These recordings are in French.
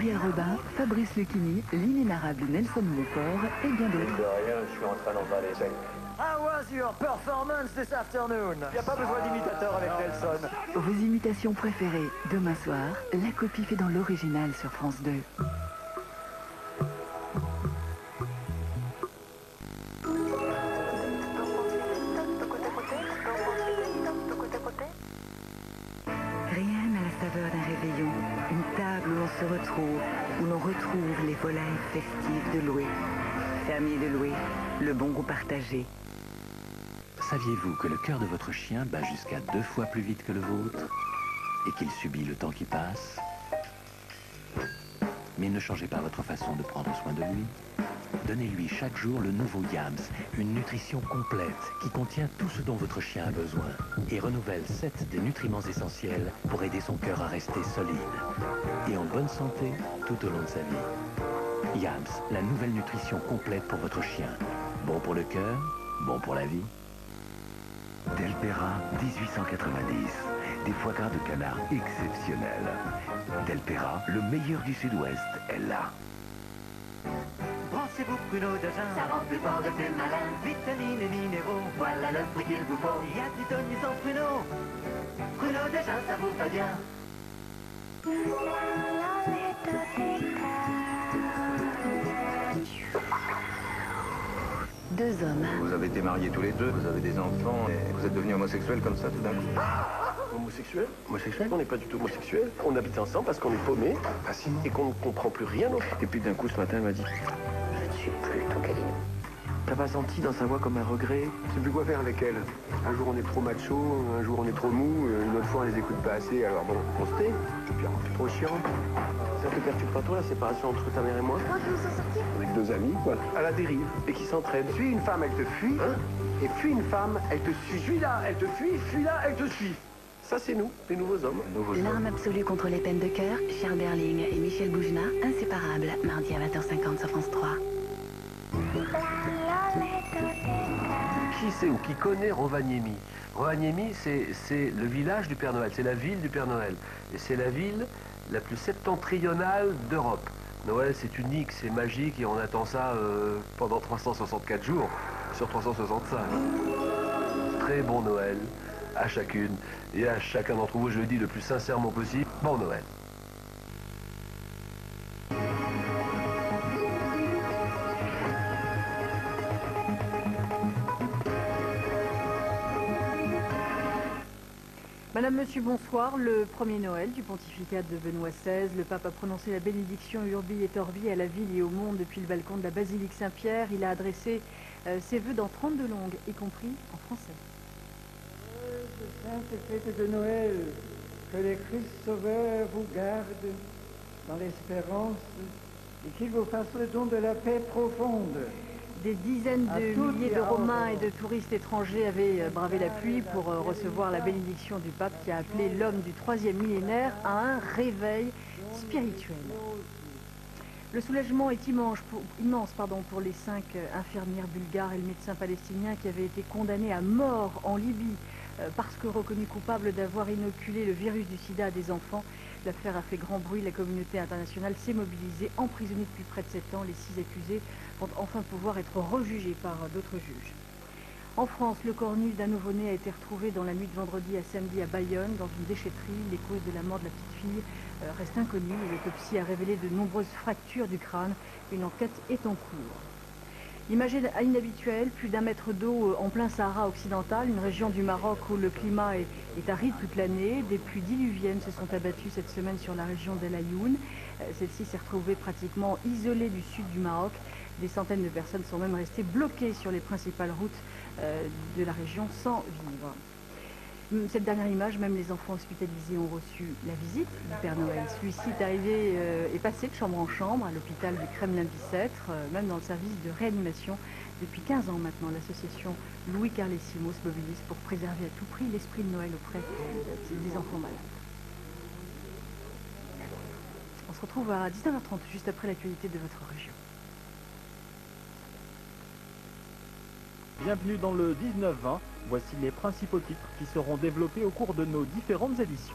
Ariel Robin, Fabrice Lucchini, l'inénarrable Nelson Montfort et bien d'autres. De rien, je suis en train d'emballer sec. How was your performance this afternoon? Il n'y a pas besoin d'imitateur avec Nelson. Vos imitations préférées, demain soir, la copie fait dans l'original sur France 2. Rien n'a la saveur d'un réveillon, une table où l'on se retrouve, où l'on retrouve les volailles festives de Loué. Fermier de Loué, le bon goût partagé. Saviez-vous que le cœur de votre chien bat jusqu'à 2 fois plus vite que le vôtre et qu'il subit le temps qui passe? Mais ne changez pas votre façon de prendre soin de lui. Donnez-lui chaque jour le nouveau Yams, une nutrition complète qui contient tout ce dont votre chien a besoin et renouvelle 7 des nutriments essentiels pour aider son cœur à rester solide et en bonne santé tout au long de sa vie. Yams, la nouvelle nutrition complète pour votre chien. Bon pour le cœur, bon pour la vie. Delpera 1890. Des foie gras de canard exceptionnels. Delpera, le meilleur du sud-ouest, est là. Brancez-vous pruneau d'agin, ça rend plus fort de plus malin. Vitamines et minéraux, voilà le fruit qu'il vous faut. Il y a du tonus en pruneau. Pruneau d'agin, ça vous va bien. Deux hommes. Vous avez été mariés tous les deux, vous avez des enfants, et vous êtes devenus homosexuels comme ça tout d'un coup. Homosexuel? Homosexuel? On n'est pas du tout homosexuel. On habite ensemble parce qu'on est paumés Facilement. et qu'on ne comprend plus rien d'autre. Et puis d'un coup, ce matin, elle m'a dit: Je ne suis plus ton câlin. t'as pas senti dans sa voix comme un regret? Je sais plus quoi faire avec elle. Un jour on est trop macho, un jour on est trop mou, une autre fois on les écoute pas assez, alors bon, on se tait. Et puis c'est trop chiant. Ça te perturbe pas toi la séparation entre ta mère et moi? Avec deux amis, quoi. À la dérive et qui s'entraident. Fuis une femme, elle te fuit. Hein? Et fuis une femme, elle te suit. Suis là, elle te fuit, fuis là, elle te suit. Ça c'est nous, les nouveaux hommes. L'arme absolue contre les peines de cœur, Charles Berling et Michel Boujna, inséparables, mardi à 20h50 sur France 3. Qui sait ou qui connaît Rovaniemi? Rovaniemi, c'est le village du Père Noël, c'est la ville du Père Noël. Et c'est la ville la plus septentrionale d'Europe. Noël, c'est unique, c'est magique et on attend ça pendant 364 jours sur 365. Très bon Noël à chacune et à chacun d'entre vous, je le dis le plus sincèrement possible, bon Noël. Madame, Monsieur, bonsoir. Le premier Noël du pontificat de Benoît XVI, le pape a prononcé la bénédiction Urbi et Orbi à la ville et au monde depuis le balcon de la basilique Saint-Pierre. Il a adressé ses vœux dans 32 langues, y compris en français. Sainte fête de Noël, que le Christ Sauveur vous garde dans l'espérance et qu'il vous fasse le don de la paix profonde. Des dizaines de milliers de Romains et de touristes étrangers avaient bravé la pluie pour recevoir la bénédiction du pape qui a appelé l'homme du 3e millénaire à un réveil spirituel. Le soulagement est immense pour les 5 infirmières bulgares et le médecin palestinien qui avaient été condamnés à mort en Libye parce que reconnus coupables d'avoir inoculé le virus du sida à des enfants. L'affaire a fait grand bruit, la communauté internationale s'est mobilisée, emprisonnés depuis près de 7 ans. Les 6 accusés vont enfin pouvoir être rejugés par d'autres juges. En France, le corps nu d'un nouveau-né a été retrouvé dans la nuit de vendredi à samedi à Bayonne, dans une déchetterie. Les causes de la mort de la petite fille restent inconnues. L'autopsie a révélé de nombreuses fractures du crâne. Une enquête est en cours. Image inhabituelle, plus d'1 mètre d'eau en plein Sahara occidental, une région du Maroc où le climat est aride toute l'année. Des pluies diluviennes se sont abattues cette semaine sur la région d'El Ayoun. Celle-ci s'est retrouvée pratiquement isolée du sud du Maroc. Des centaines de personnes sont même restées bloquées sur les principales routes de la région sans vivre. Cette dernière image, même les enfants hospitalisés ont reçu la visite du Père Noël. Celui-ci est passé de chambre en chambre à l'hôpital du Kremlin-Bicêtre, même dans le service de réanimation. Depuis 15 ans maintenant, l'association Louis Carlesimo se mobilise pour préserver à tout prix l'esprit de Noël auprès des enfants malades. On se retrouve à 19h30, juste après l'actualité de votre région. Bienvenue dans le 19-20, voici les principaux titres qui seront développés au cours de nos différentes éditions.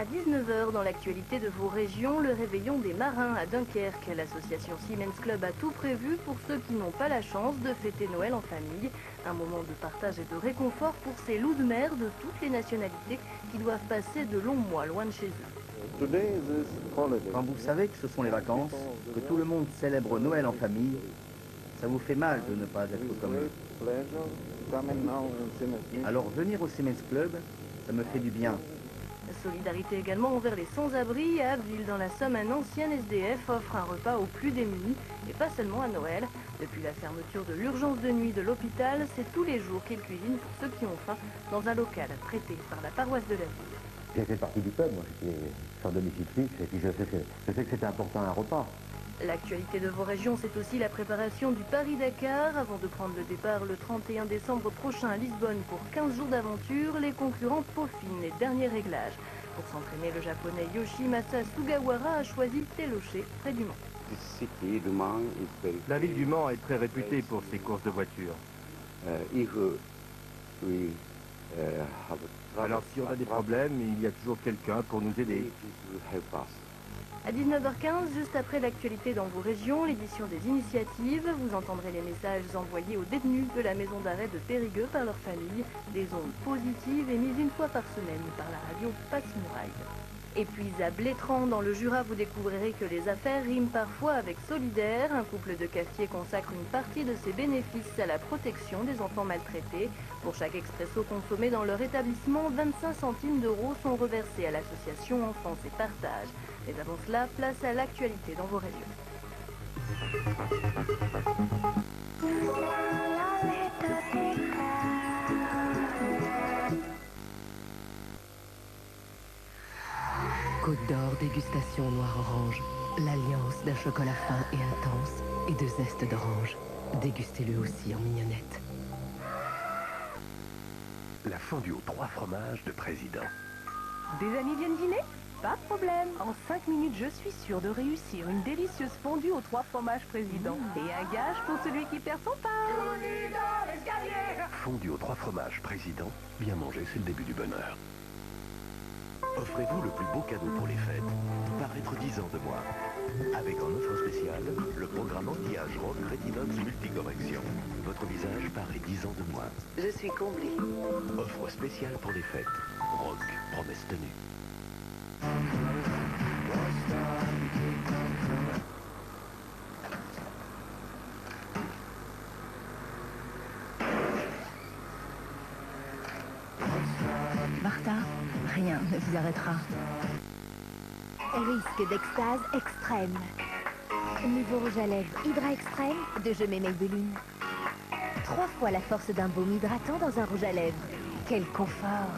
À 19h, dans l'actualité de vos régions, le réveillon des marins à Dunkerque. L'association Seamen's Club a tout prévu pour ceux qui n'ont pas la chance de fêter Noël en famille. Un moment de partage et de réconfort pour ces loups de mer de toutes les nationalités qui doivent passer de longs mois loin de chez eux. Quand vous savez que ce sont les vacances, que tout le monde célèbre Noël en famille, ça vous fait mal de ne pas être comme eux. Alors venir au Seamen's Club, ça me fait du bien. Solidarité également envers les sans-abri. À Abbeville, dans la Somme, un ancien SDF offre un repas aux plus démunis, et pas seulement à Noël. Depuis la fermeture de l'urgence de nuit de l'hôpital, c'est tous les jours qu'il cuisine pour ceux qui ont faim dans un local prêté par la paroisse de la ville. J'ai fait partie du peuple, moi j'étais sans domicile fixe, et puis je sais que c'était important un repas. L'actualité de vos régions, c'est aussi la préparation du Paris-Dakar. Avant de prendre le départ le 31 décembre prochain à Lisbonne pour 15 jours d'aventure, les concurrents peaufinent les derniers réglages. Pour s'entraîner, le japonais Yoshimasa Sugawara a choisi Téloché, près du Mans. La ville du Mans est très réputée pour ses courses de voitures. Alors si on a des problèmes, il y a toujours quelqu'un pour nous aider. À 19h15, juste après l'actualité dans vos régions, l'édition des initiatives, vous entendrez les messages envoyés aux détenus de la maison d'arrêt de Périgueux par leur famille, des ondes positives émises une fois par semaine par la radio Passe-Muraille. Et puis à Blétrand, dans le Jura, vous découvrirez que les affaires riment parfois avec solidaire. Un couple de cafetiers consacre une partie de ses bénéfices à la protection des enfants maltraités. Pour chaque expresso consommé dans leur établissement, 25 centimes d'euros sont reversés à l'association Enfance et Partage. Mais avant cela, place à l'actualité dans vos régions. Côte d'Or, dégustation noir-orange. L'alliance d'un chocolat fin et intense et de zeste d'orange. Dégustez-le aussi en mignonnette. La fondue aux 3 fromages de Président. Des amis viennent dîner? Pas de problème. En 5 minutes, je suis sûre de réussir une délicieuse fondue aux 3 fromages Président. Et un gage pour celui qui perd son pain. Fondue aux 3 fromages Président. Bien manger, c'est le début du bonheur. Offrez-vous le plus beau cadeau pour les fêtes. Paraître 10 ans de moi. Avec en offre spéciale, le programme anti-âge Rock Retinox Multicorrection. Votre visage paraît 10 ans de moins. Je suis comblée. Offre spéciale pour les fêtes. Rock, promesse tenue. Martha, rien ne vous arrêtera. Risque d'extase extrême. Nouveau rouge à lèvres Hydra Extrême de Je m'aime Maybelline. 3 fois la force d'un baume hydratant dans un rouge à lèvres. Quel confort.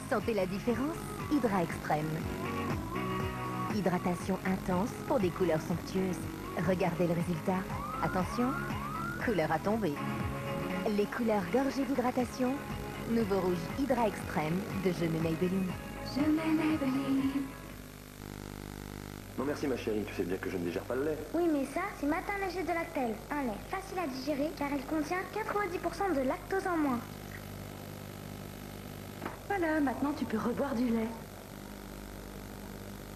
Sentez la différence? Hydra Extrême. Hydratation intense pour des couleurs somptueuses. Regardez le résultat. Attention, couleur à tomber. Les couleurs gorgées d'hydratation. Nouveau rouge Hydra Extrême de Je m'aime Maybelline. Je m'aime Maybelline. Non merci ma chérie, tu sais bien que je ne digère pas le lait. Oui, mais ça, c'est Matin Léger de Lactel. Un lait facile à digérer car il contient 90% de lactose en moins. Voilà, maintenant tu peux reboire du lait.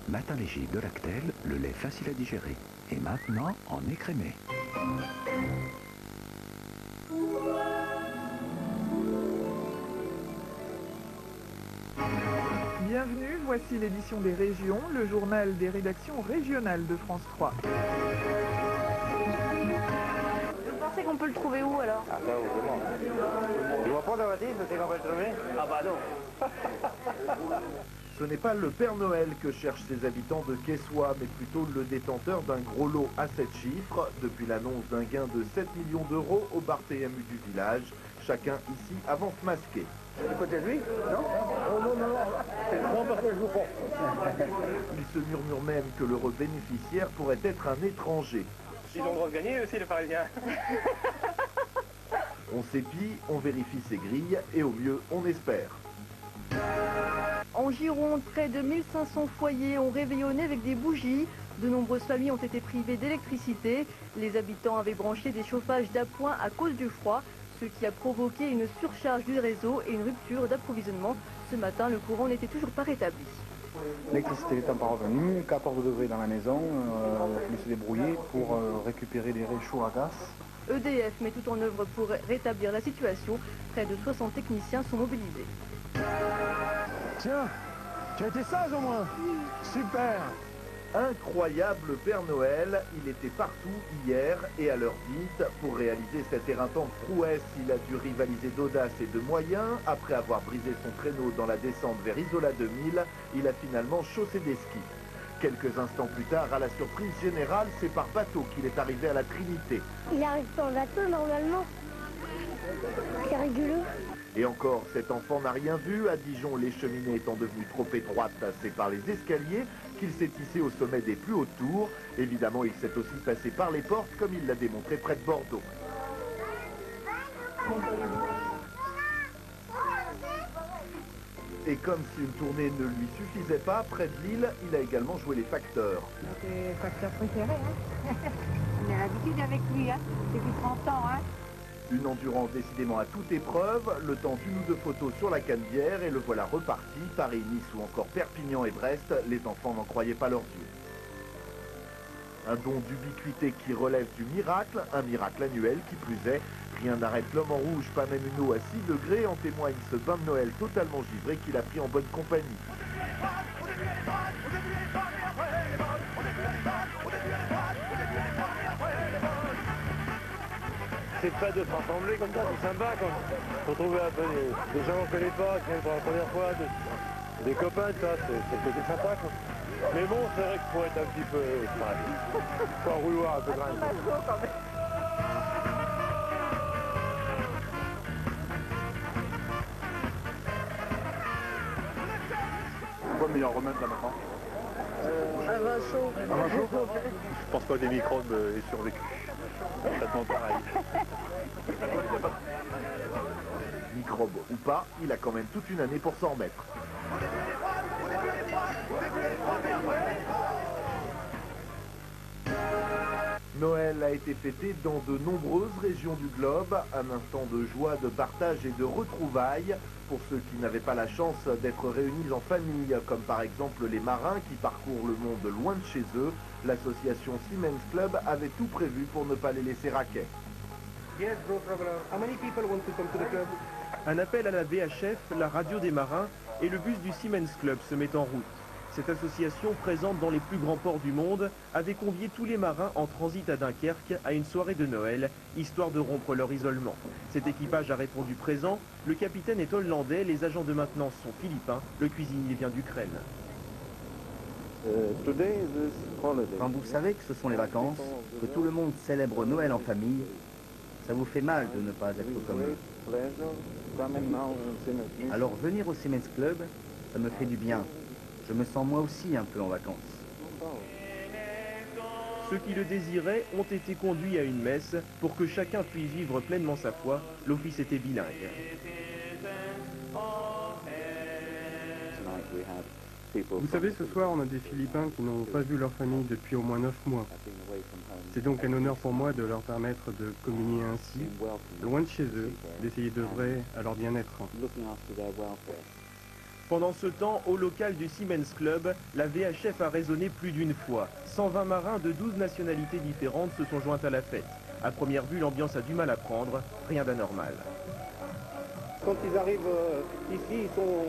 Matin léger de Lactel, le lait facile à digérer. Et maintenant, en écrémé. Bienvenue, voici l'édition des régions, le journal des rédactions régionales de France 3. Vous pensez qu'on peut le trouver où alors? Ah ça, vous demande. Tu vois pas dans la tête, c'est qu'on va le trouver? Ah bah non. Ce n'est pas le Père Noël que cherchent ses habitants de Quessoy, mais plutôt le détenteur d'un gros lot à 7 chiffres. Depuis l'annonce d'un gain de 7 millions d'euros au bar PMU du village, chacun ici avance masqué. Du côté de lui? Non? Oh non, non, non. Non, parce que je vous prends. Il se murmure même que l'heureux bénéficiaire pourrait être un étranger. Ils ont le droit de gagner aussi, les Parisiens. On s'épie, on vérifie ses grilles et au mieux, on espère. En Gironde, près de 1500 foyers ont réveillonné avec des bougies. De nombreuses familles ont été privées d'électricité. Les habitants avaient branché des chauffages d'appoint à cause du froid, ce qui a provoqué une surcharge du réseau et une rupture d'approvisionnement. Ce matin, le courant n'était toujours pas rétabli. L'électricité n'étant pas revenue, 14 degrés dans la maison, il a fallu se débrouiller pour récupérer des réchauds à gaz. EDF met tout en œuvre pour rétablir la situation. Près de 60 techniciens sont mobilisés. Tiens, tu as été sage au moins. Super. Incroyable Père Noël, il était partout hier et à l'heure dite. Pour réaliser cette éreintante prouesse, il a dû rivaliser d'audace et de moyens. Après avoir brisé son traîneau dans la descente vers Isola 2000, il a finalement chaussé des skis. Quelques instants plus tard, à la surprise générale, c'est par bateau qu'il est arrivé à la Trinité. Il arrive pas en bateau normalement. C'est rigolo. Et encore, cet enfant n'a rien vu. À Dijon, les cheminées étant devenues trop étroites, c'est par les escaliers qu'il s'est hissé au sommet des plus hautes tours. Évidemment, il s'est aussi passé par les portes, comme il l'a démontré près de Bordeaux. Et comme si une tournée ne lui suffisait pas, près de Lille, il a également joué les facteurs. C'est facteur préféré, hein. On a l'habitude avec lui, hein. Depuis 30 ans, hein. Une endurance décidément à toute épreuve, le temps d'une ou deux photos sur la Canebière et le voilà reparti. Paris, Nice ou encore Perpignan et Brest, les enfants n'en croyaient pas leurs yeux. Un don d'ubiquité qui relève du miracle, un miracle annuel qui plus est. Rien n'arrête l'homme en rouge, pas même une eau à 6 degrés, en témoigne ce bain de Noël totalement givré qu'il a pris en bonne compagnie. C'est pas de se rassembler comme ça, c'est sympa quand se retrouver un peu des gens qu'on ne connaît pas, qui viennent pour la première fois, des copains, ça, c'est le côté sympa quoi. Mais bon, c'est vrai qu'il faut être un petit peu, faut en vouloir un peu quand même. Pourquoi mais il en remettre là maintenant Un vin chaud. Un vin chaud Je pense pas que des microbes aient survécu. Traitement pareil. Microbe ou pas, il a quand même toute une année pour s'en remettre. Noël a été fêté dans de nombreuses régions du globe, un instant de joie, de partage et de retrouvailles pour ceux qui n'avaient pas la chance d'être réunis en famille, comme par exemple les marins qui parcourent le monde loin de chez eux. L'association Seamen's Club avait tout prévu pour ne pas les laisser raquer. Yes, bro, traveler. How many people want to come to the club? Un appel à la VHF, la radio des marins, et le bus du Seamen's Club se met en route. Cette association, présente dans les plus grands ports du monde, avait convié tous les marins en transit à Dunkerque à une soirée de Noël, histoire de rompre leur isolement. Cet équipage a répondu présent, le capitaine est hollandais, les agents de maintenance sont philippins, le cuisinier vient d'Ukraine. Quand vous savez que ce sont les vacances, que tout le monde célèbre Noël en famille, ça vous fait mal de ne pas être comme eux. Alors venir au Seamen's Club, ça me fait du bien. Je me sens moi aussi un peu en vacances. Ceux qui le désiraient ont été conduits à une messe pour que chacun puisse vivre pleinement sa foi. L'office était bilingue. Vous savez, ce soir, on a des Philippins qui n'ont pas vu leur famille depuis au moins 9 mois. C'est donc un honneur pour moi de leur permettre de communier ainsi, loin de chez eux, d'essayer d'œuvrer à leur bien-être. Pendant ce temps, au local du Seamen's Club, la VHF a résonné plus d'une fois. 120 marins de 12 nationalités différentes se sont joints à la fête. À première vue, l'ambiance a du mal à prendre, rien d'anormal. Quand ils arrivent ici, ils sont,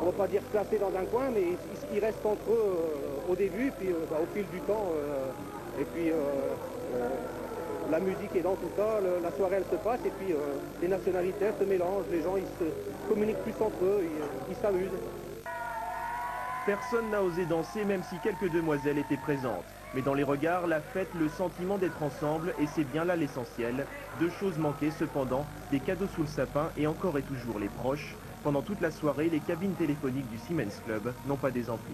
on ne va pas dire placés dans un coin, mais ils restent entre eux au début, puis au fil du temps, et puis la musique est dans tout ça, la soirée elle se passe, et puis les nationalités se mélangent, les gens ils se communiquent plus entre eux, ils s'amusent. Personne n'a osé danser, même si quelques demoiselles étaient présentes. Mais dans les regards, la fête, le sentiment d'être ensemble, et c'est bien là l'essentiel. Deux choses manquaient cependant, des cadeaux sous le sapin et encore et toujours les proches. Pendant toute la soirée, les cabines téléphoniques du Seamen's Club n'ont pas désempli.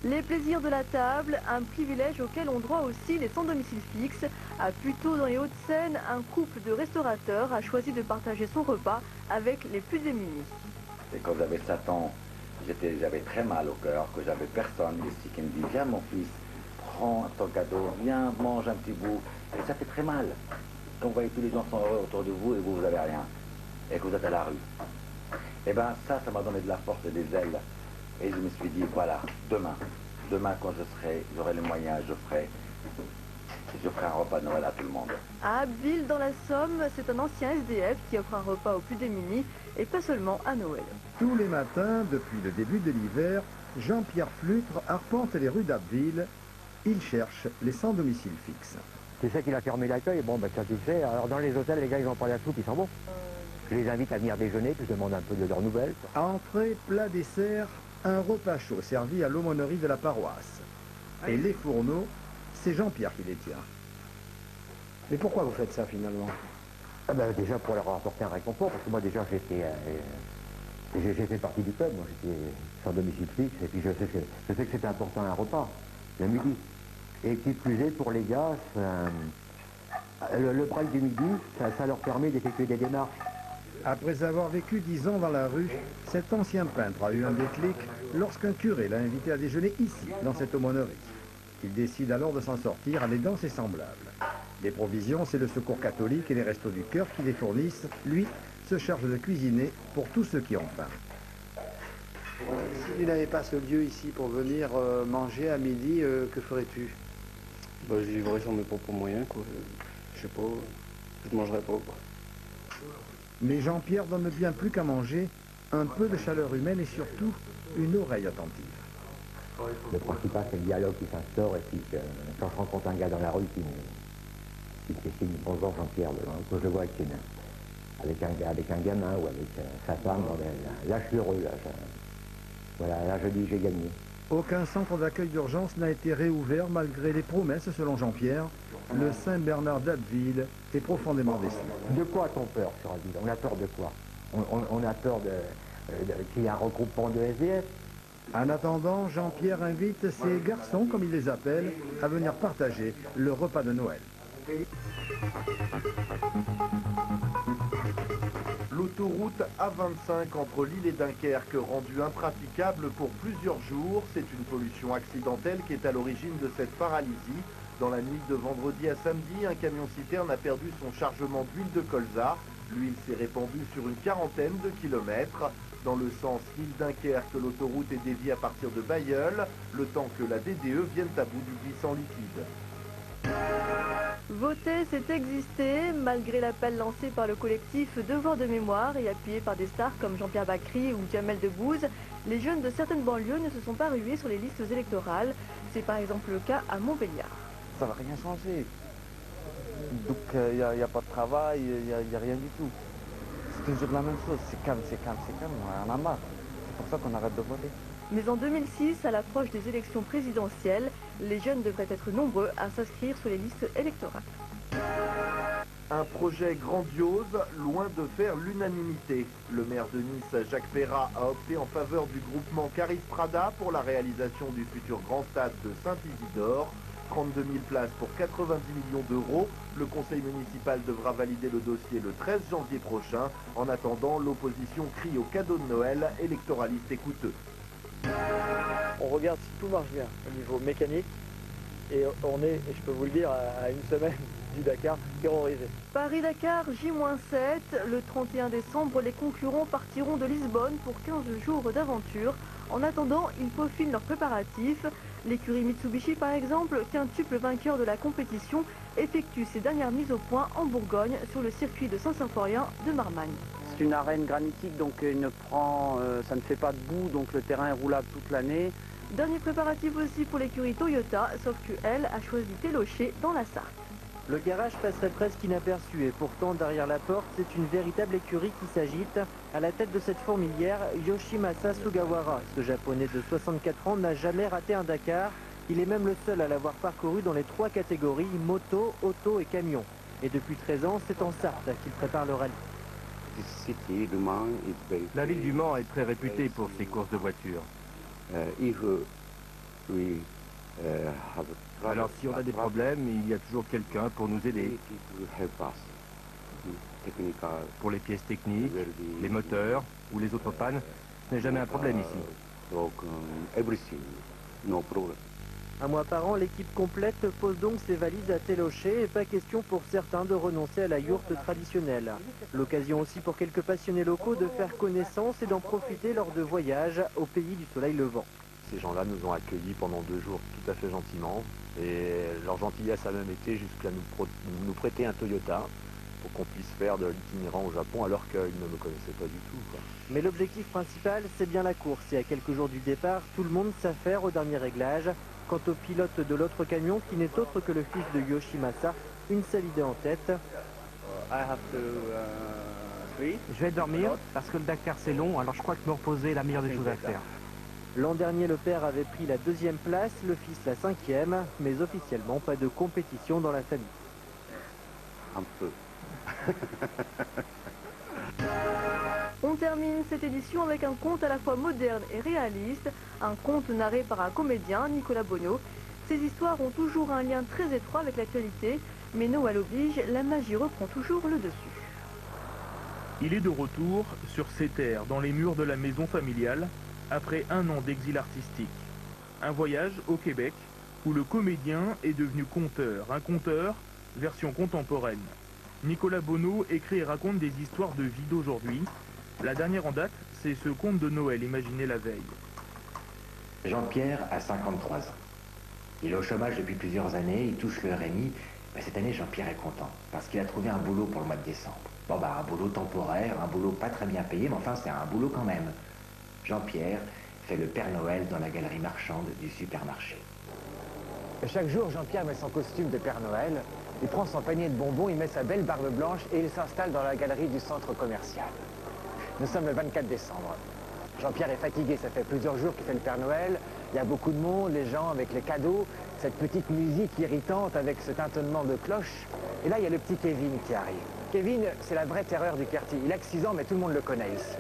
Les plaisirs de la table, un privilège auquel ont droit aussi les sans domicile fixe. À Puteaux, dans les Hauts-de-Seine, un couple de restaurateurs a choisi de partager son repas avec les plus démunis. Et quand j'avais 7 ans, j'avais très mal au cœur, que j'avais personne ici qui me dit « Viens mon fils, prends ton cadeau, viens, mange un petit bout ». Et ça fait très mal. Quand vous voyez tous les gens sont heureux autour de vous et vous n'avez rien. Et que vous êtes à la rue. Et bien ça m'a donné de la force et des ailes. Et je me suis dit, voilà, demain quand j'aurai les moyens, je ferai un repas de Noël à tout le monde. À Abbeville, dans la Somme, c'est un ancien SDF qui offre un repas aux plus démunis, et pas seulement à Noël. Tous les matins, depuis le début de l'hiver, Jean-Pierre Flutre arpente les rues d'Abbeville. Il cherche les sans domicile fixe. Tu sais qu'il a fermé l'accueil, bon, ben ça tu sais. Alors dans les hôtels, les gars, ils n'ont pas la soupe, ils s'en vont. Je les invite à venir déjeuner, puis je demande un peu de leurs nouvelles. À entrée, plat, dessert, un repas chaud servi à l'aumônerie de la paroisse. Et les fourneaux, c'est Jean-Pierre qui les tient. Mais pourquoi vous faites ça finalement? Déjà pour leur apporter un réconfort, parce que moi déjà j'ai fait partie du club, moi j'étais sans domicile fixe, et puis je sais que c'était important un repas, le midi. Et qui plus est pour les gars, le break du midi, ça leur permet d'effectuer des démarches. Après avoir vécu 10 ans dans la rue, cet ancien peintre a eu un déclic lorsqu'un curé l'a invité à déjeuner ici, dans cette aumônerie. Il décide alors de s'en sortir en aidant ses semblables. Les provisions, c'est le Secours catholique et les Restos du Cœur qui les fournissent. Lui se charge de cuisiner pour tous ceux qui ont faim. Si tu n'avais pas ce lieu ici pour venir manger à midi, que ferais-tu? Je vivrais sur mes propres moyens, quoi. Je sais pas, je mangerais pas, quoi. Mais Jean-Pierre donne bien plus qu'à manger, un peu de chaleur humaine et surtout une oreille attentive. Le principal, c'est le dialogue qui s'instaure, et puis quand je rencontre un gars dans la rue qui me fait signe, bonjour Jean-Pierre, quand je le vois avec un gamin ou avec sa femme, là je suis heureux, là je dis j'ai gagné. Aucun centre d'accueil d'urgence n'a été réouvert malgré les promesses selon Jean-Pierre. Le Saint-Bernard d'Abbeville est profondément déçu. De quoi a-t-on peur sur Abbeville? On a peur de quoi? On a peur qu'il y ait un regroupement de SDF. En attendant, Jean-Pierre invite ses garçons, comme il les appelle, à venir partager le repas de Noël. L'autoroute A25 entre Lille et Dunkerque, rendue impraticable pour plusieurs jours, c'est une pollution accidentelle qui est à l'origine de cette paralysie. Dans la nuit de vendredi à samedi, un camion-citerne a perdu son chargement d'huile de colza. L'huile s'est répandue sur une quarantaine de kilomètres. Dans le sens Lille-Dunkerque, l'autoroute est déviée à partir de Bailleul, le temps que la DDE vienne à bout du glissant liquide. Voter, c'est exister, malgré l'appel lancé par le collectif Devoir de mémoire et appuyé par des stars comme Jean-Pierre Bacry ou Jamel Debbouze, les jeunes de certaines banlieues ne se sont pas rués sur les listes électorales. C'est par exemple le cas à Montbéliard. Ça va rien changer. Donc il n'y a pas de travail, il n'y a rien du tout. C'est toujours la même chose, c'est calme, on en a marre. C'est pour ça qu'on arrête de voter. Mais en 2006, à l'approche des élections présidentielles, les jeunes devraient être nombreux à s'inscrire sur les listes électorales. Un projet grandiose, loin de faire l'unanimité. Le maire de Nice, Jacques Ferrat, a opté en faveur du groupement Caris Prada pour la réalisation du futur grand stade de Saint-Isidore. 32 000 places pour 90 millions d'euros. Le conseil municipal devra valider le dossier le 13 janvier prochain. En attendant, l'opposition crie au cadeau de Noël électoraliste et coûteux. On regarde si tout marche bien au niveau mécanique et on est, et je peux vous le dire, à une semaine du Dakar, terrorisé. Paris-Dakar, J-7, le 31 décembre, les concurrents partiront de Lisbonne pour 15 jours d'aventure. En attendant, ils peaufinent leurs préparatifs. L'écurie Mitsubishi, par exemple, quintuple vainqueur de la compétition, effectue ses dernières mises au point en Bourgogne sur le circuit de Saint-Symphorien de Marmagne. C'est une arène granitique, donc ça ne fait pas de boue, donc le terrain est roulable toute l'année. Dernier préparatif aussi pour l'écurie Toyota, sauf qu'elle a choisi Télocher dans la Sarthe. Le garage passerait presque inaperçu et pourtant derrière la porte, c'est une véritable écurie qui s'agite. À la tête de cette fourmilière, Yoshimasa Sugawara, ce japonais de 64 ans, n'a jamais raté un Dakar. Il est même le seul à l'avoir parcouru dans les 3 catégories, moto, auto et camion. Et depuis 13 ans, c'est en Sarthe qu'il prépare le rallye. La ville du Mans est très réputée pour ses courses de voitures. Alors si on a des problèmes, il y a toujours quelqu'un pour nous aider. Pour les pièces techniques, les moteurs ou les autres pannes, ce n'est jamais un problème ici. Un mois par an, l'équipe complète pose donc ses valises à Télocher et pas question pour certains de renoncer à la yourte traditionnelle. L'occasion aussi pour quelques passionnés locaux de faire connaissance et d'en profiter lors de voyages au pays du soleil levant. Ces gens-là nous ont accueillis pendant 2 jours tout à fait gentiment et leur gentillesse a même été jusqu'à nous prêter un Toyota pour qu'on puisse faire de l'itinérant au Japon alors qu'ils ne me connaissaient pas du tout, quoi. Mais l'objectif principal, c'est bien la course et à quelques jours du départ, tout le monde s'affaire au dernier réglage. Quant au pilote de l'autre camion, qui n'est autre que le fils de Yoshimasa, une seule idée en tête. Je vais dormir parce que le Dakar c'est long, alors je crois que me reposer est la meilleure des choses à faire. L'an dernier, le père avait pris la 2e place, le fils la 5e, mais officiellement pas de compétition dans la famille. Un peu. On termine cette édition avec un conte à la fois moderne et réaliste, un conte narré par un comédien, Nicolas Bonneau. Ces histoires ont toujours un lien très étroit avec l'actualité, mais Noël oblige, la magie reprend toujours le dessus. Il est de retour sur ses terres, dans les murs de la maison familiale, après un an d'exil artistique. Un voyage au Québec, où le comédien est devenu conteur, un conteur version contemporaine. Nicolas Bonneau écrit et raconte des histoires de vie d'aujourd'hui. La dernière en date, c'est ce conte de Noël imaginé la veille. Jean-Pierre a 53 ans. Il est au chômage depuis plusieurs années, il touche le RMI. Cette année, Jean-Pierre est content, parce qu'il a trouvé un boulot pour le mois de décembre. Bon un boulot temporaire, un boulot pas très bien payé, mais enfin c'est un boulot quand même. Jean-Pierre fait le Père Noël dans la galerie marchande du supermarché. Chaque jour, Jean-Pierre met son costume de Père Noël, il prend son panier de bonbons, il met sa belle barbe blanche et il s'installe dans la galerie du centre commercial. Nous sommes le 24 décembre. Jean-Pierre est fatigué, ça fait plusieurs jours qu'il fait le Père Noël. Il y a beaucoup de monde, les gens avec les cadeaux, cette petite musique irritante avec ce tintonnement de cloche. Et là, il y a le petit Kevin qui arrive. Kevin, c'est la vraie terreur du quartier. Il a que 6 ans, mais tout le monde le connaît ici.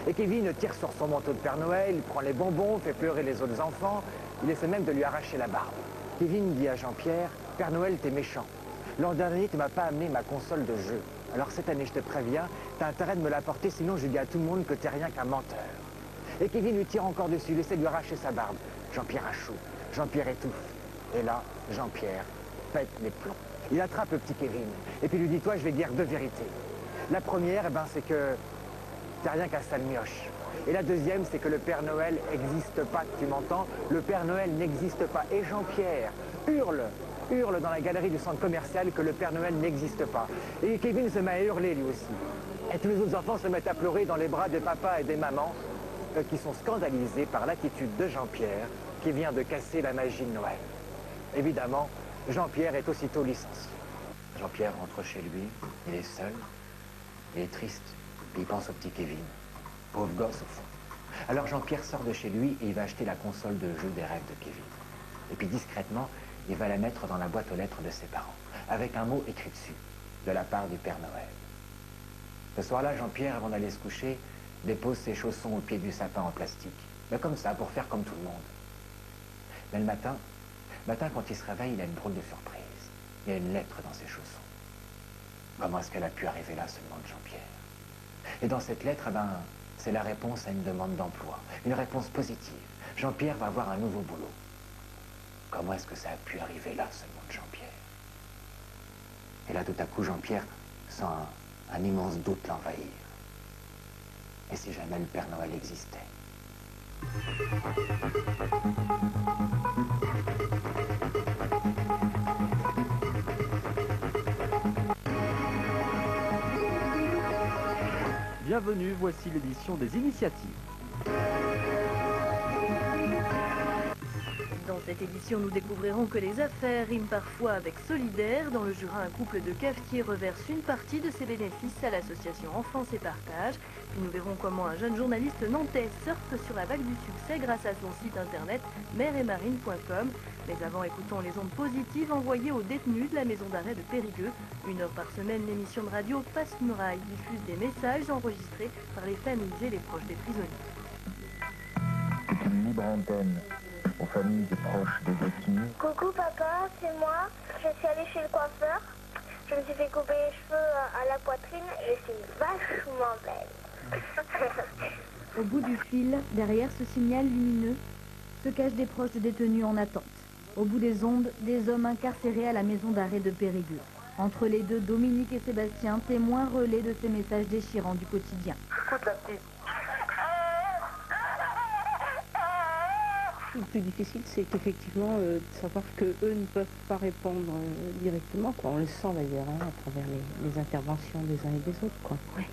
Et Kevin tire sur son manteau de Père Noël, il prend les bonbons, fait pleurer les autres enfants. Il essaie même de lui arracher la barbe. Kevin dit à Jean-Pierre, « Père Noël, t'es méchant. L'an dernier, tu m'as pas amené ma console de jeu. Alors cette année, je te préviens, t'as intérêt de me l'apporter, sinon je dis à tout le monde que t'es rien qu'un menteur. » Et Kevin lui tire encore dessus, il essaie de lui arracher sa barbe. Jean-Pierre a chaud, Jean-Pierre étouffe. Et là, Jean-Pierre pète les plombs. Il attrape le petit Kevin, et puis lui dit, toi, je vais dire 2 vérités. La première, c'est que t'es rien qu'un sale mioche. Et la deuxième, c'est que le Père Noël n'existe pas, tu m'entends? Le Père Noël n'existe pas. Et Jean-Pierre hurle dans la galerie du centre commercial que le Père Noël n'existe pas. Et Kevin se met à hurler lui aussi. Et tous les autres enfants se mettent à pleurer dans les bras des papas et des mamans qui sont scandalisés par l'attitude de Jean-Pierre qui vient de casser la magie de Noël. Évidemment, Jean-Pierre est aussitôt licencié. Jean-Pierre rentre chez lui, il est seul, il est triste, et il pense au petit Kevin. Pauvre gosse au fond. Alors Jean-Pierre sort de chez lui et il va acheter la console de jeu des rêves de Kevin. Et puis discrètement, il va la mettre dans la boîte aux lettres de ses parents, avec un mot écrit dessus, de la part du Père Noël. Ce soir-là, Jean-Pierre, avant d'aller se coucher, dépose ses chaussons au pied du sapin en plastique. Mais comme ça, pour faire comme tout le monde. Mais le matin, quand il se réveille, il a une drôle de surprise. Il y a une lettre dans ses chaussons. Comment est-ce qu'elle a pu arriver là, se demande Jean-Pierre. Et dans cette lettre, c'est la réponse à une demande d'emploi. Une réponse positive. Jean-Pierre va avoir un nouveau boulot. Comment est-ce que ça a pu arriver là, se demande Jean-Pierre. Et là, tout à coup, Jean-Pierre sent un immense doute l'envahir. Et si jamais le Père Noël existait? Bienvenue, voici l'édition des initiatives. Dans cette édition, nous découvrirons que les affaires riment parfois avec solidaire. Dans le Jura, un couple de cafetiers reverse une partie de ses bénéfices à l'association Enfance et Partage. Puis nous verrons comment un jeune journaliste nantais surfe sur la vague du succès grâce à son site internet meretmarine.com. Mais avant, écoutons les ondes positives envoyées aux détenus de la maison d'arrêt de Périgueux. 1 heure par semaine, l'émission de radio Passe-Muraille diffuse des messages enregistrés par les familles et les proches des prisonniers. C'est une libre antenne aux familles et proches des détenus. Coucou papa, c'est moi. Je suis allée chez le coiffeur. Je me suis fait couper les cheveux à la poitrine. Je suis vachement belle. Au bout du fil, derrière ce signal lumineux, se cachent des proches de détenus en attente. Au bout des ondes, des hommes incarcérés à la maison d'arrêt de Périgueux. Entre les deux, Dominique et Sébastien, témoins relais de ces messages déchirants du quotidien. Écoute la petite. Le plus difficile, c'est qu'effectivement, de savoir qu'eux ne peuvent pas répondre directement, quoi. On le sent d'ailleurs, hein, à travers les interventions des uns et des autres, quoi. Ouais.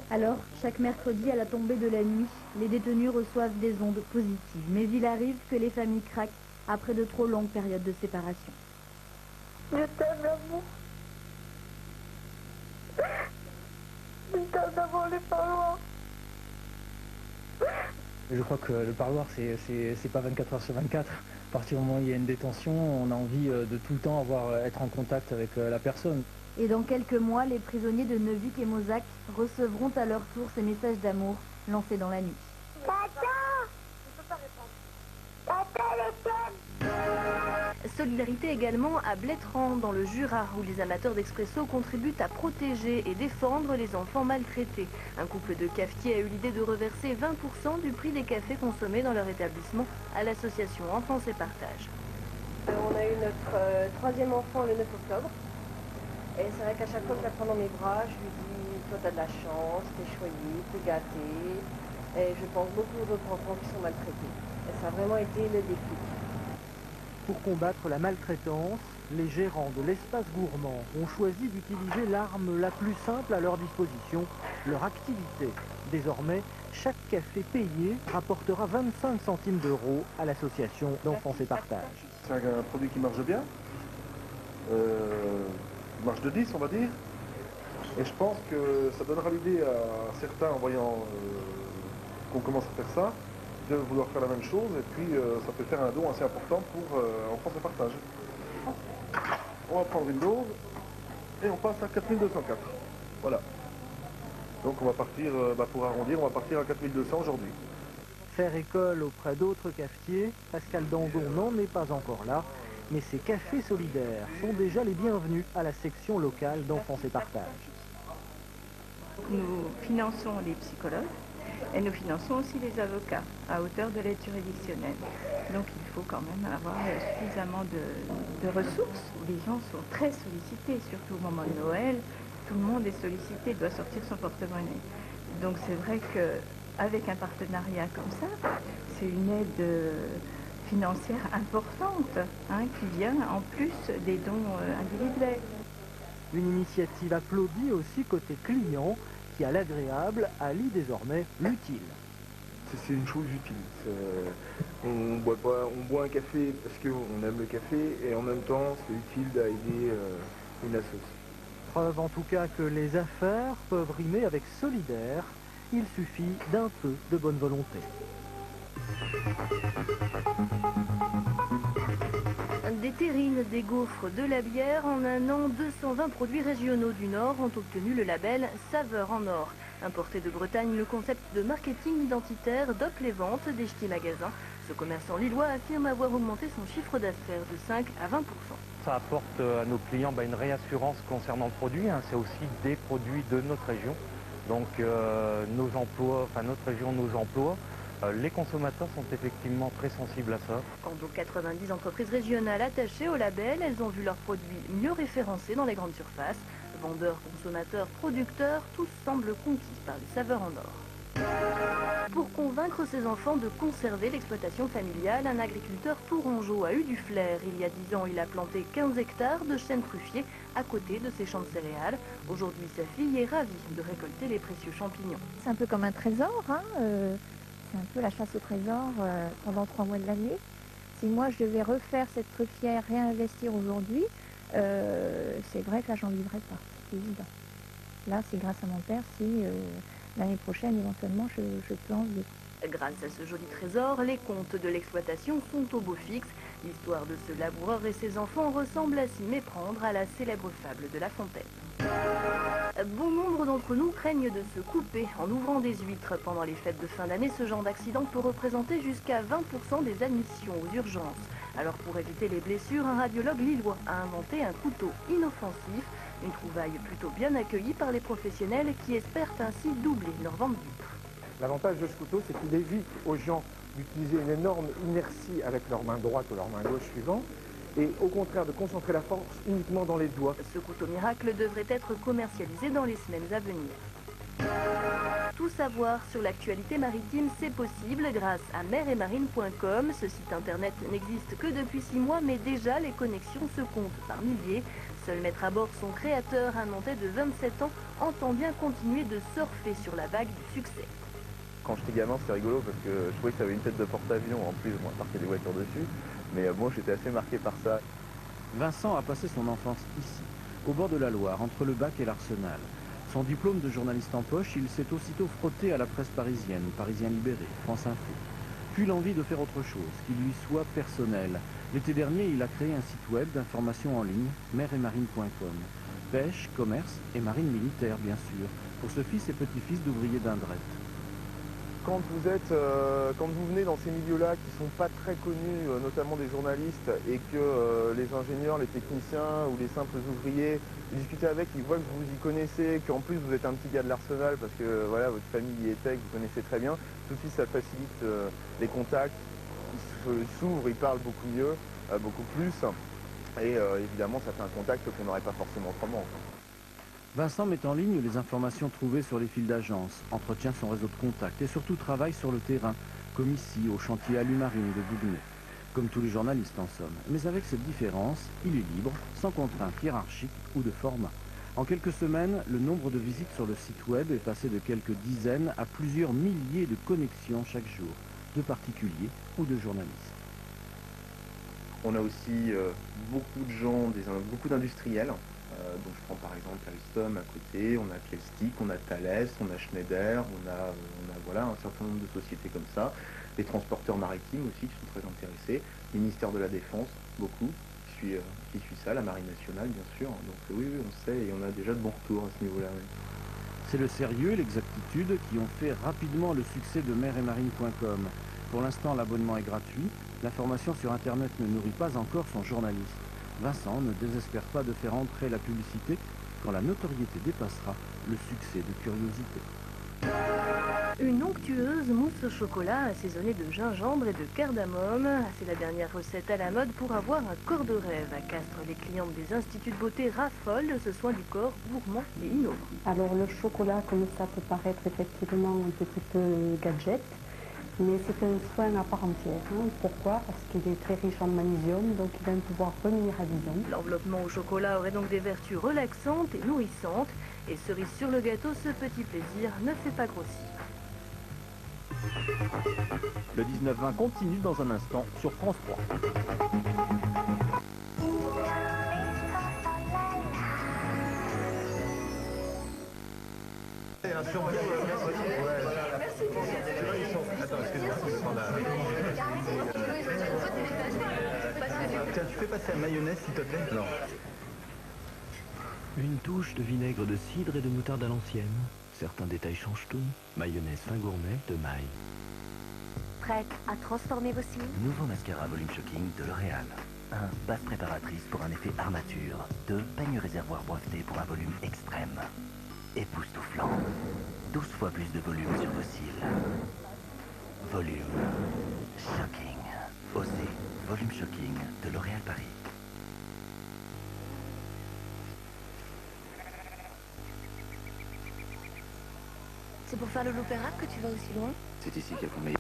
Alors, chaque mercredi à la tombée de la nuit, les détenus reçoivent des ondes positives. Mais il arrive que les familles craquent après de trop longues périodes de séparation. Je t'aime, l'amour. Je t'aime d'avoir les parloirs. Je crois que le parloir, c'est pas 24 heures sur 24. À partir du moment où il y a une détention, on a envie de tout le temps être en contact avec la personne. Et dans quelques mois, les prisonniers de Neuvic et Mozac recevront à leur tour ces messages d'amour lancés dans la nuit. Solidarité également à Blétrand, dans le Jura, où les amateurs d'expresso contribuent à protéger et défendre les enfants maltraités. Un couple de cafetiers a eu l'idée de reverser 20% du prix des cafés consommés dans leur établissement à l'association Enfance et Partage. On a eu notre troisième enfant le 9 octobre. Et c'est vrai qu'à chaque fois que je la prends dans mes bras, je lui dis « Toi, t'as de la chance, t'es choyé, t'es gâté ». Et je pense beaucoup aux autres enfants qui sont maltraités. Et ça a vraiment été le déclic. Pour combattre la maltraitance, les gérants de l'espace gourmand ont choisi d'utiliser l'arme la plus simple à leur disposition, leur activité. Désormais, chaque café payé rapportera 25 centimes d'euros à l'association d'Enfance et Partage. C'est un produit qui marche bien, marche de 10 on va dire, et je pense que ça donnera l'idée à certains en voyant qu'on commence à faire ça, de vouloir faire la même chose, et puis ça peut faire un don assez important pour Enfance et Partage. On va prendre une dose et on passe à 4204. Voilà. Donc on va partir, pour arrondir, on va partir à 4200 aujourd'hui. Faire école auprès d'autres cafetiers, Pascal Dangon n'en est pas encore là, mais ces cafés solidaires sont déjà les bienvenus à la section locale d'Enfance et Partage. Nous finançons les psychologues et nous finançons aussi les avocats à hauteur de l'aide juridictionnelle. Donc il faut quand même avoir suffisamment de ressources. Les gens sont très sollicités, surtout au moment de Noël. Tout le monde est sollicité, doit sortir son porte-monnaie. Donc c'est vrai qu'avec un partenariat comme ça, c'est une aide financière importante qui vient en plus des dons individuels. Une initiative applaudie aussi côté client qui a l'agréable allie désormais l'utile. C'est une chose utile. On boit un café parce qu'on aime le café et en même temps c'est utile d'aider une association. Preuve en tout cas que les affaires peuvent rimer avec solidaire, il suffit d'un peu de bonne volonté. Des terrines, des gaufres, de la bière, en un an, 220 produits régionaux du Nord ont obtenu le label Saveur en Or. Importé de Bretagne, le concept de marketing identitaire dope les ventes des ch'tis magasins. Ce commerçant lillois affirme avoir augmenté son chiffre d'affaires de 5 à 20%. Ça apporte à nos clients une réassurance concernant le produit. C'est aussi des produits de notre région. Donc nos emplois, notre région, nos emplois. Les consommateurs sont effectivement très sensibles à ça. Quant aux 90 entreprises régionales attachées au label, elles ont vu leurs produits mieux référencés dans les grandes surfaces. Vendeurs, consommateurs, producteurs, tous semblent conquis par les saveurs en or. Pour convaincre ses enfants de conserver l'exploitation familiale, un agriculteur tourangeau a eu du flair. Il y a 10 ans, il a planté 15 hectares de chênes truffiers à côté de ses champs de céréales. Aujourd'hui, sa fille est ravie de récolter les précieux champignons. C'est un peu comme un trésor, c'est un peu la chasse au trésor pendant 3 mois de l'année. Si moi je devais refaire cette truffière, réinvestir aujourd'hui, c'est vrai que là j'en vivrais pas, c'est évident. Là c'est grâce à mon père si l'année prochaine éventuellement je peux en vivre. Grâce à ce joli trésor, les comptes de l'exploitation sont au beau fixe. L'histoire de ce laboureur et ses enfants ressemble à s'y méprendre à la célèbre fable de La Fontaine. Bon nombre d'entre nous craignent de se couper en ouvrant des huîtres. Pendant les fêtes de fin d'année, ce genre d'accident peut représenter jusqu'à 20% des admissions aux urgences. Alors pour éviter les blessures, un radiologue lillois a inventé un couteau inoffensif, une trouvaille plutôt bien accueillie par les professionnels qui espèrent ainsi doubler leur vente d'huîtres. L'avantage de ce couteau, c'est qu'il évite aux gens d'utiliser une énorme inertie avec leur main droite ou leur main gauche suivant, et au contraire de concentrer la force uniquement dans les doigts. Ce couteau miracle devrait être commercialisé dans les semaines à venir. Tout savoir sur l'actualité maritime, c'est possible grâce à meretmarine.com. Ce site internet n'existe que depuis 6 mois, mais déjà les connexions se comptent par milliers. Seul maître à bord, son créateur, un Nantais de 27 ans, entend bien continuer de surfer sur la vague du succès. Quand j'étais gamin, c'était rigolo parce que je trouvais que ça avait une tête de porte-avions. En plus, moi, parquait des voitures dessus. Mais moi, j'étais assez marqué par ça. Vincent a passé son enfance ici, au bord de la Loire, entre le bac et l'Arsenal. Son diplôme de journaliste en poche, il s'est aussitôt frotté à la presse parisienne, Parisien Libéré, France Info. Puis l'envie de faire autre chose, qui lui soit personnel. L'été dernier, il a créé un site web d'information en ligne, meretmarine.com. Pêche, commerce et marine militaire, bien sûr, pour ce fils et petit-fils d'ouvriers d'Indrette. Quand vous venez dans ces milieux-là qui ne sont pas très connus, notamment des journalistes, et que les ingénieurs, les techniciens ou les simples ouvriers, vous discutez avec, ils voient que vous y connaissez, qu'en plus vous êtes un petit gars de l'Arsenal parce que voilà, votre famille y était, que vous connaissez très bien, tout de suite ça facilite les contacts, ils s'ouvrent, ils parlent beaucoup mieux, beaucoup plus, et évidemment ça fait un contact qu'on n'aurait pas forcément autrement. Vincent met en ligne les informations trouvées sur les fils d'agence, entretient son réseau de contacts et surtout travaille sur le terrain, comme ici au chantier Alumarine de Bouguenais. Comme tous les journalistes en somme. Mais avec cette différence, il est libre, sans contrainte hiérarchique ou de format. En quelques semaines, le nombre de visites sur le site web est passé de quelques dizaines à plusieurs milliers de connexions chaque jour, de particuliers ou de journalistes. On a aussi beaucoup de gens, beaucoup d'industriels. Donc je prends par exemple Alstom à côté, on a Kelstic, on a Thales, on a Schneider, on a voilà, un certain nombre de sociétés comme ça. Les transporteurs maritimes aussi qui sont très intéressés, le ministère de la Défense, beaucoup, qui suit ça, la Marine nationale bien sûr. Donc oui, on sait et on a déjà de bons retours à ce niveau-là. Oui. C'est le sérieux et l'exactitude qui ont fait rapidement le succès de meretmarine.com. Pour l'instant, l'abonnement est gratuit. L'information sur Internet ne nourrit pas encore son journaliste. Vincent ne désespère pas de faire entrer la publicité quand la notoriété dépassera le succès de curiosité. Une onctueuse mousse au chocolat assaisonnée de gingembre et de cardamome. C'est la dernière recette à la mode pour avoir un corps de rêve. À Castres, les clientes des instituts de beauté raffolent de ce soin du corps gourmand et innovant. Alors le chocolat, comme ça peut paraître effectivement un petit peu gadget, mais c'est un soin à part entière. Pourquoi? Parce qu'il est très riche en magnésium, donc il a un pouvoir reminéralisant. L'enveloppement au chocolat aurait donc des vertus relaxantes et nourrissantes. Et cerise sur le gâteau, ce petit plaisir ne fait pas grossir. Le 19-20 continue dans un instant sur France 3. Tiens, tu fais passer la mayonnaise s'il te plaît? Non. Une touche de vinaigre de cidre et de moutarde à l'ancienne. Certains détails changent tout. Mayonnaise fin gourmet de Maille. Prête à transformer vos cils? Nouveau mascara Volume Shocking de L'Oréal. 1. Base préparatrice pour un effet armature. 2. Peigne réservoir breveté pour un volume extrême. Époustouflant. 12 fois plus de volume sur vos cils. Volume Shocking. Osez. Volume Shocking de L'Oréal Paris. C'est pour faire le loup-pérable que tu vas aussi loin? C'est ici qu'elles font meilleur.